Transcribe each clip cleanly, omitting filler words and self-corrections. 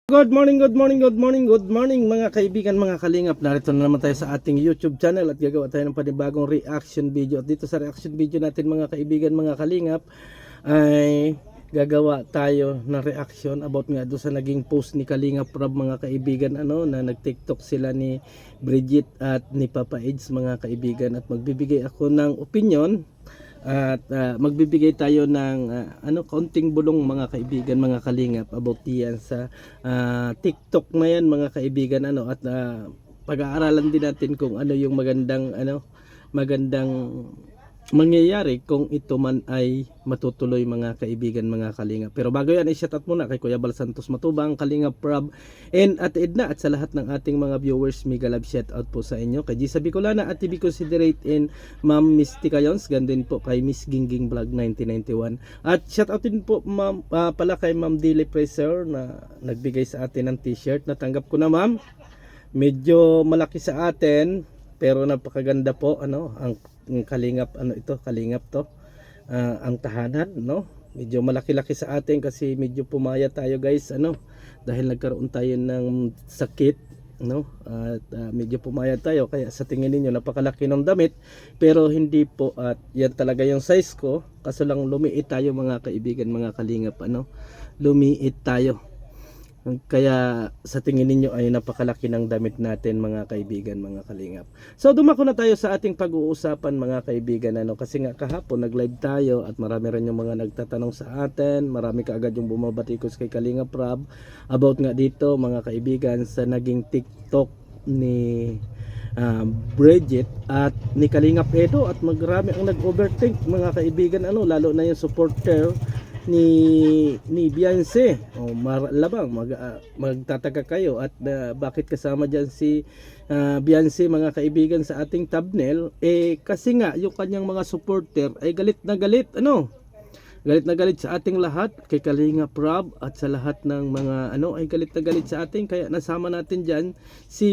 Good morning, good morning, good morning, good morning mga kaibigan, mga kalingap. Narito na naman tayo sa ating YouTube channel at gagawa tayo ng panibagong reaction video. At dito sa reaction video natin mga kaibigan, mga kalingap, ay gagawa tayo ng reaction about nga doon sa naging post ni Kalingap Rob mga kaibigan, na nag-TikTok sila ni Bridget at ni Papa Eds mga kaibigan. At magbibigay ako ng opinion at magbibigay tayo ng kaunting bulong mga kaibigan, mga kalingap, about diyan sa TikTok na yan mga kaibigan, at pag-aaralan din natin kung ano yung magandang mangyayari kung ito man ay matutuloy mga kaibigan, mga kalingap. Pero bago yan, i-shout out muna kay Kuya Bal Santos Matubang, Kalingap Rob, and Ate Edna, at sa lahat ng ating mga viewers. Mega love shout out po sa inyo kay Gisa Bicolana at TV Considerate, and Ma'am Mystica Yons, gandun po kay Miss Gingging Vlog 1991. At shout out din po pala kay Ma'am Dili Preser na nagbigay sa atin ng t-shirt. Natanggap ko na, ma'am. Medyo malaki sa atin pero napakaganda po, ang kalingap, kalingap to, ang tahanan, medyo malaki-laki sa atin kasi medyo pumaya tayo guys, dahil nagkaroon tayo ng sakit, at medyo pumaya tayo, kaya sa tingin niyo napakalaki ng damit, pero hindi po, at yan talaga yung size ko, kaso lang lumiit tayo mga kaibigan, mga kalingap, lumiit tayo. Kaya sa tingin ninyo ay napakalaki ng damit natin mga kaibigan, mga kalingap. So dumako na tayo sa ating pag-uusapan mga kaibigan, kasi nga kahapon nag-live tayo at marami rin yung mga nagtatanong sa atin. Marami kaagad yung bumabatikos kay Kalingap Rob about nga dito mga kaibigan sa naging TikTok ni Bridget at ni Kalingap Edo, at marami ang nag-overthink mga kaibigan, lalo na yung supporter ni Beyonce. Malabang magtataka kayo at bakit kasama diyan si Beyonce mga kaibigan sa ating thumbnail, kasi nga yung kanyang mga supporter ay galit na galit, galit na galit sa ating lahat, kay Kalingap Rob at sa lahat ng mga ay galit na galit sa atin, kaya nasama natin diyan si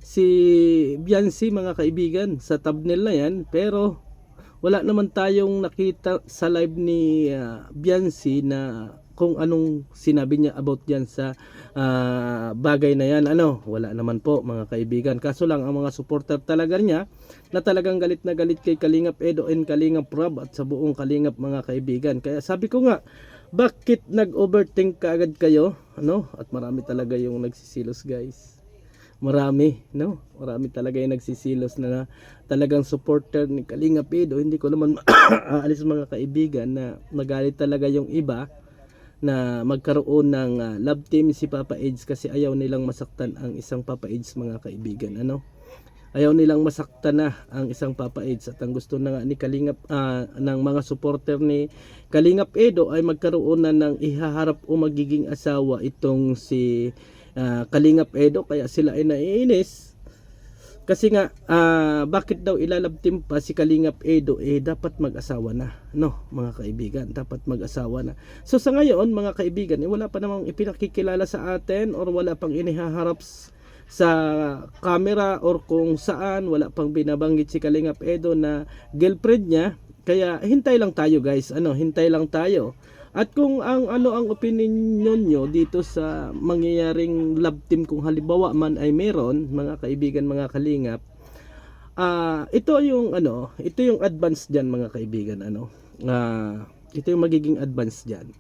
si Beyonce mga kaibigan sa thumbnail na yan. Pero wala naman tayong nakita sa live ni Beyonce na kung anong sinabi niya about yan sa bagay na yan, wala naman po mga kaibigan. Kaso lang ang mga supporter talaga niya na talagang galit na galit kay Kalingap Edo and Kalingap Rob at sa buong Kalingap mga kaibigan. Kaya sabi ko nga, bakit nag-overthink kaagad kayo, at marami talaga yung nagsisilos guys. Marami talaga yung nagsisilos na talagang supporter ni Kalingap Edo. Hindi ko naman aalis mga kaibigan na magalit talaga yung iba na magkaroon ng love team si Papa Eds, kasi ayaw nilang masaktan ang isang Papa Eds mga kaibigan, ayaw nilang masaktan na ang isang Papa Eds. At ang gusto na nga ni Kalingap ng mga supporter ni Kalingap Edo ay magkaroon na ng ihaharap o magiging asawa itong si Kalingap Edo. Kaya sila ay naiinis kasi nga bakit daw ilalabtim pa si Kalingap Edo, dapat mag-asawa na, mga kaibigan, dapat mag-asawa na. So sa ngayon mga kaibigan, wala pa namang ipinakikilala sa atin or wala pang inihaharap sa camera or kung saan, wala pang binabanggit si Kalingap Edo na girlfriend niya. Kaya hintay lang tayo guys, hintay lang tayo. At kung ang opinion nyo dito sa mangyayaring love team, kung halimbawa man ay meron mga kaibigan, mga kalingap, ito yung advance diyan mga kaibigan, ito yung magiging advance diyan.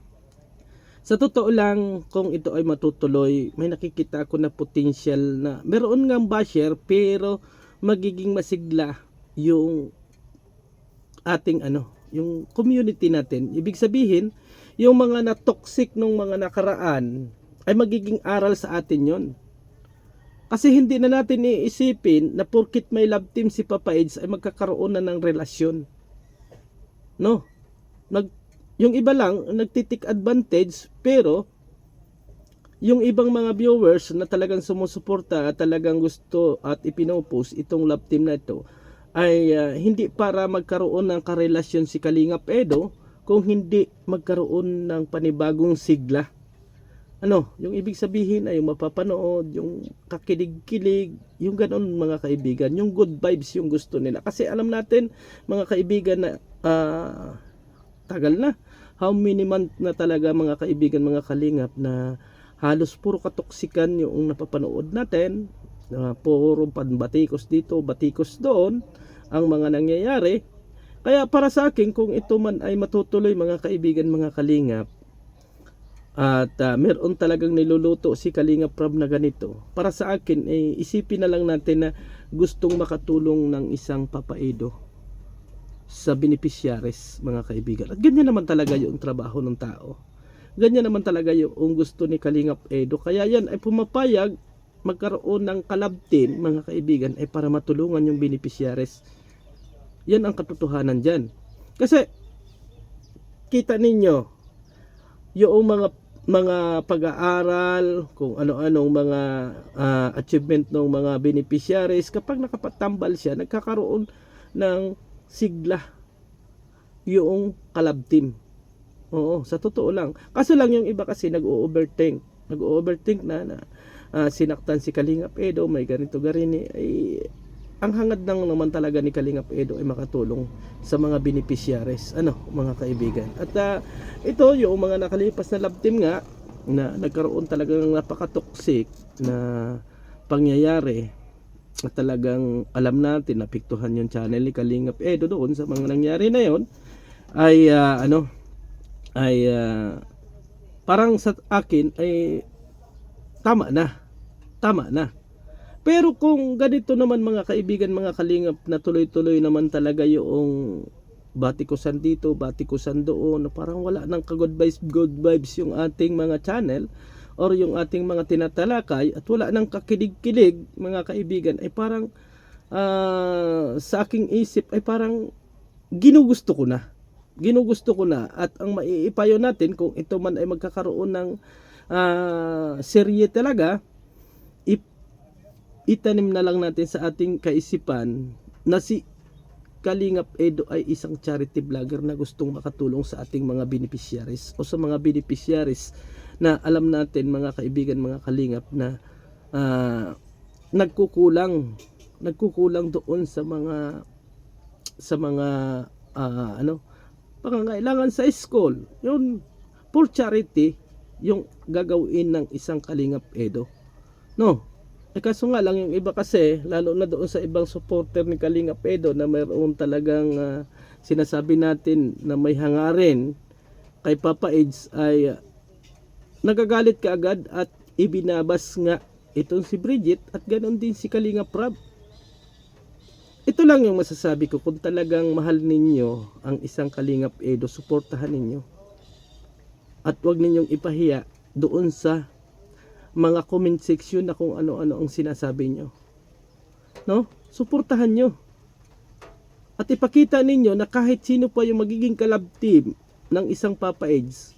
Sa totoo lang, kung ito ay matutuloy, may nakikita ako na potential na meron ngang basher, pero magiging masigla yung ating yung community natin. Ibig sabihin, yung mga na-toxic nung mga nakaraan ay magiging aral sa atin yon. Kasi hindi na natin iisipin na porkit may love team si Papa Eds ay magkakaroon na ng relasyon. Yung iba lang nagtitik advantage, pero yung ibang mga viewers na talagang sumusuporta at talagang gusto at ipinopost itong love team na ito ay hindi para magkaroon ng karelasyon si Kalingap Edo, kung hindi magkaroon ng panibagong sigla. Yung ibig sabihin ay yung mapapanood, yung kakilig-kilig, yung ganon mga kaibigan, yung good vibes yung gusto nila. Kasi alam natin mga kaibigan na tagal na, how many month na talaga mga kaibigan, mga kalingap, na halos puro katoksikan yung napapanood natin, puro panbatikos dito, batikos doon ang mga nangyayari. Kaya para sa akin, kung ito man ay matutuloy mga kaibigan, mga kalingap, at meron talagang niluluto si Kalingap Prab na ganito, para sa akin isipin na lang natin na gustong makatulong ng isang papaido sa beneficiaries mga kaibigan. At ganyan naman talaga yung trabaho ng tao, ganyan naman talaga yung gusto ni Kalingap Edo. Kaya yan ay pumapayag magkaroon ng collab team mga kaibigan ay para matulungan yung beneficiaries. Yan ang katotohanan dyan. Kasi kita ninyo yung mga pag-aaral, kung ano-anong mga achievement ng mga beneficiaries, kapag nakapatambal siya, nagkakaroon ng sigla yung collab team. Oo, sa totoo lang. Kaso lang yung iba kasi nag-overthink na sinaktan si Kalingap Edo, may ganito garini. Ang hangad lang naman talaga ni Kalingap Edo ay makatulong sa mga beneficiaries, mga kaibigan. At ito yung mga nakalipas na love team nga na nagkaroon talaga ng napaka-toxic na pangyayari, at talagang alam natin napiktuhan yung channel ni Kalingap Edo doon sa mga nangyari na yon, ay parang sa akin ay tama na. Pero kung ganito naman mga kaibigan, mga kalingap, na tuloy-tuloy naman talaga yung batikusan dito, batikusan doon, parang wala nang good vibes yung ating mga channel or yung ating mga tinatalakay, at wala nang kakilig-kilig mga kaibigan, ay parang sa aking isip ay parang ginugusto ko na. At ang maiipayo natin, kung ito man ay magkakaroon ng serye talaga, itanim na lang natin sa ating kaisipan na si Kalingap Edo ay isang charity vlogger na gustong makatulong sa ating mga beneficiaries, o sa mga beneficiaries na alam natin mga kaibigan, mga kalingap, na nagkukulang doon sa mga pangangailangan sa school. Yun, for charity yung gagawin ng isang Kalingap Edo, no? Kaso nga lang yung iba kasi, lalo na doon sa ibang supporter ni Kalingap Edo, na mayroon talagang sinasabi natin na may hangarin kay Papa Eds, ay nagagalit kaagad at ibinabas nga itong si Bridget, at ganoon din si Kalingap Prab. Ito lang yung masasabi ko, kung talagang mahal ninyo ang isang Kalingap Edo, suportahan ninyo. At huwag ninyong ipahiya doon sa mga comment section na kung ano-ano ang sinasabi nyo, no? Suportahan nyo at ipakita ninyo na kahit sino pa yung magiging collab team ng isang Papa Eds,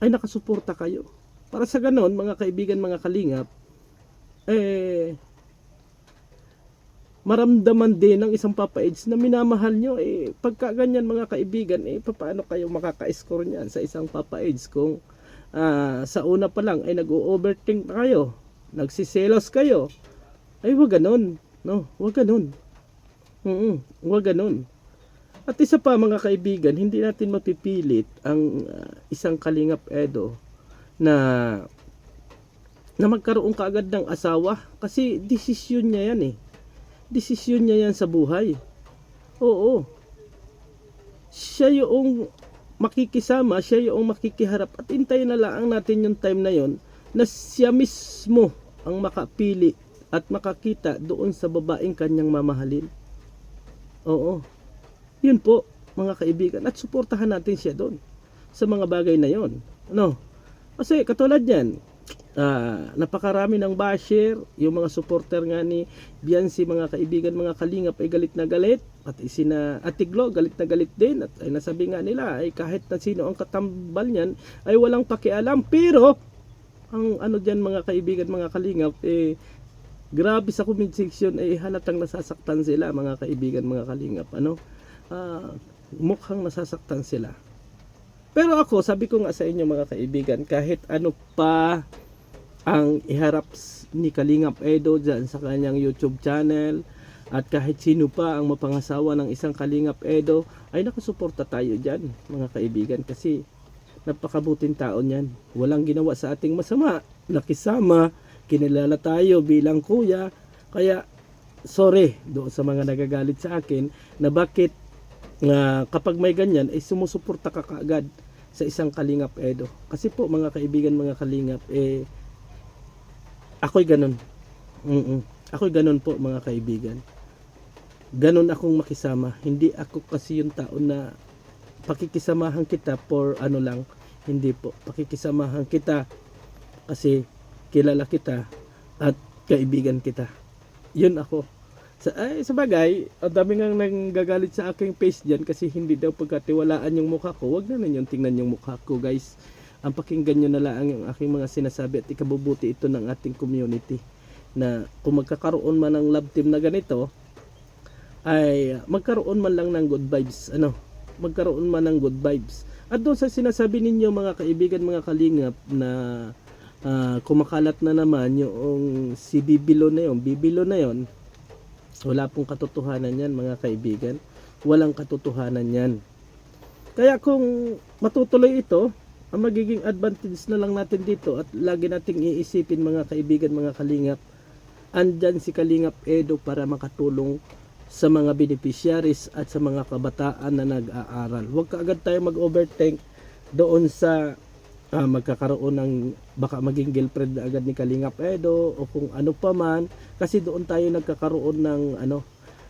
ay nakasuporta kayo. Para sa ganon mga kaibigan, mga kalingap, maramdaman din ng isang Papa Eds na minamahal nyo. Pagka ganyan mga kaibigan, paano kayo makaka-score niyan sa isang Papa Eds kung sa una pa lang ay nag-overthink na kayo, nagsiselos kayo? Ay wag ganun, no? Wag ganun. Wag ganun. At isa pa mga kaibigan, hindi natin mapipilit ang isang Kalingap Edo na magkaroon kaagad ng asawa, kasi desisyon niya yan Desisyon niya yan sa buhay. Oo. Siya yung makikisama, siya yung makikiharap, at hintayin na lang natin yung time na yon na siya mismo ang makapili at makakita doon sa babaeng kanyang mamahalin. Oo. Yun po mga kaibigan, at suportahan natin siya doon sa mga bagay na yon, no? Kasi katulad yan, napakarami ng basher, yung mga supporter nga ni Biancy, mga kaibigan, mga kalingap, ay galit na galit, at Atiglo galit na galit din, at ay nasabi nga nila ay kahit na sino ang katambal niyan ay walang pakialam. Pero ang dyan mga kaibigan, mga kalingap, grabe sa comment section, halatang nasasaktan sila mga kaibigan, mga kalingap, mukhang nasasaktan sila. Pero ako, sabi ko nga sa inyo mga kaibigan, kahit ano pa ang iharap ni Kalingap Edo dyan sa kanyang YouTube channel, At kahit sino pa ang mapangasawa ng isang Kalingap Edo, ay nakasuporta tayo dyan, mga kaibigan. Kasi napakabuting tao niyan. Walang ginawa sa ating masama. Nakisama, kinilala tayo bilang kuya. Kaya, sorry doon sa mga nagagalit sa akin na bakit kapag may ganyan, ay sumusuporta ka kaagad sa isang Kalingap Edo. Kasi po, mga kaibigan, mga Kalingap, ako'y ganun. Ako'y ganun po, mga kaibigan. Ganun akong makisama. Hindi ako kasi yung tao na pakikisamahan kita for ano lang. Hindi po. Pakikisamahan kita kasi kilala kita at kaibigan kita. Yun ako. Sa bagay, ang dami nga nanggagalit sa aking face dyan kasi hindi daw pagkatiwalaan yung mukha ko. Huwag na ninyong tingnan yung mukha ko, guys. Ang pakinggan nyo na lang yung aking mga sinasabi at ikabubuti ito ng ating community. Na kung magkakaroon man ng love team na ganito, ay magkaroon man lang ng good vibes. Magkaroon man ng good vibes. At doon sa sinasabi ninyo, mga kaibigan, mga Kalingap, na kumakalat na naman yung si Bibilo na yun, wala pong katotohanan yan, mga kaibigan. Walang katotohanan yan. Kaya kung matutuloy ito, ang magiging advantage na lang natin dito at lagi nating iisipin, mga kaibigan, mga Kalingap, andyan si Kalingap Edo para makatulong sa mga beneficiaries at sa mga kabataan na nag-aaral. Huwag ka agad tayo mag-overthink doon sa magkakaroon ng baka maging girlfriend na agad ni Kalingap Edo o kung ano pa man, kasi doon tayo nagkakaroon ng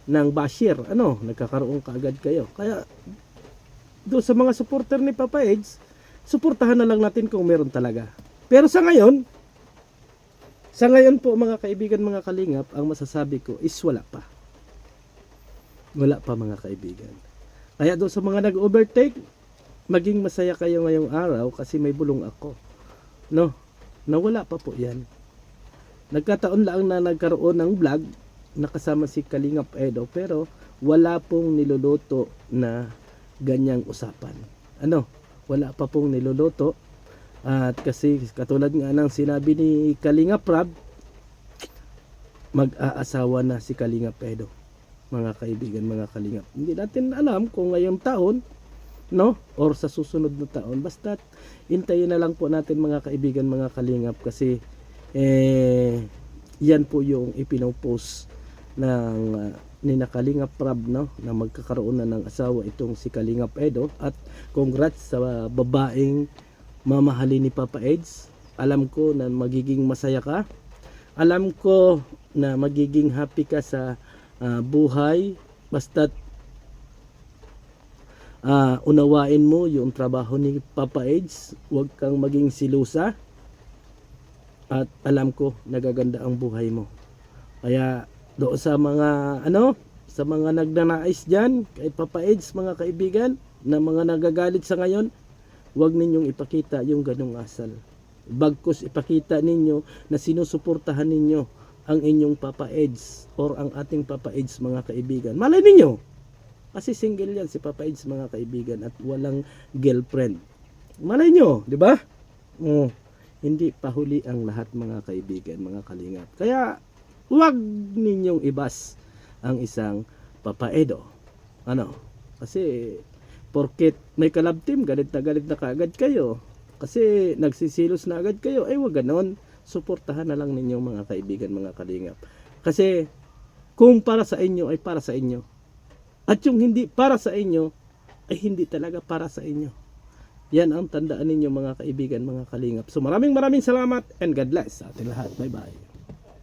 ng basher, nagkakaroon kaagad kayo. Kaya doon sa mga supporter ni Papa Eds, suportahan na lang natin kung meron talaga. Pero sa ngayon po, mga kaibigan, mga Kalingap, ang masasabi ko is wala pa. Wala pa, mga kaibigan. Kaya doon sa mga nag-overtake, maging masaya kayo ngayong araw kasi may bulong ako. Nawala pa po yan. Nagkataon lang na nagkaroon ng vlog na kasama si Kalingap Edo pero wala pong niluluto na ganyang usapan. Wala pa pong niluluto. At kasi katulad nga ng sinabi ni Kalingap Rab, mag-aasawa na si Kalingap Edo. Mga kaibigan, mga Kalingap. Hindi natin alam kung ngayong taon, or sa susunod na taon. Basta hintayin na lang po natin, mga kaibigan, mga Kalingap, kasi yan po yung ipinopost ng nina Kalingap Rab, na magkakaroon na ng asawa itong si Kalingap Edo. At congrats sa babaeng mamahalin ni Papa Eds. Alam ko na magiging masaya ka. Alam ko na magiging happy ka sa buhay, basta't unawain mo yung trabaho ni Papa Eds, huwag kang maging silusa, at alam ko nagaganda ang buhay mo. Kaya doon sa mga sa mga nagnanais dyan kay Papa Eds, mga kaibigan, na mga nagagalit sa ngayon, huwag ninyong ipakita yung ganong asal. Bagkus ipakita ninyo na sinusuportahan ninyo ang inyong Papa Eds or ang ating Papa Eds, mga kaibigan. Malay ninyo, kasi single yan si Papa Eds, mga kaibigan, at walang girlfriend. Malay nyo, di ba? Hindi pahuli ang lahat, mga kaibigan, mga Kalingap. Kaya huwag ninyong ibas ang isang Papa Edo. Kasi porket may kalab team, galit na kaagad kayo. Kasi nagsisilos na agad kayo. Huwag ganon. Suportahan na lang ninyo, mga kaibigan, mga Kalingap. Kasi kung para sa inyo ay para sa inyo. At yung hindi para sa inyo ay hindi talaga para sa inyo. Yan ang tandaan ninyo, mga kaibigan, mga Kalingap. So maraming salamat and God bless sa ating lahat. Bye bye.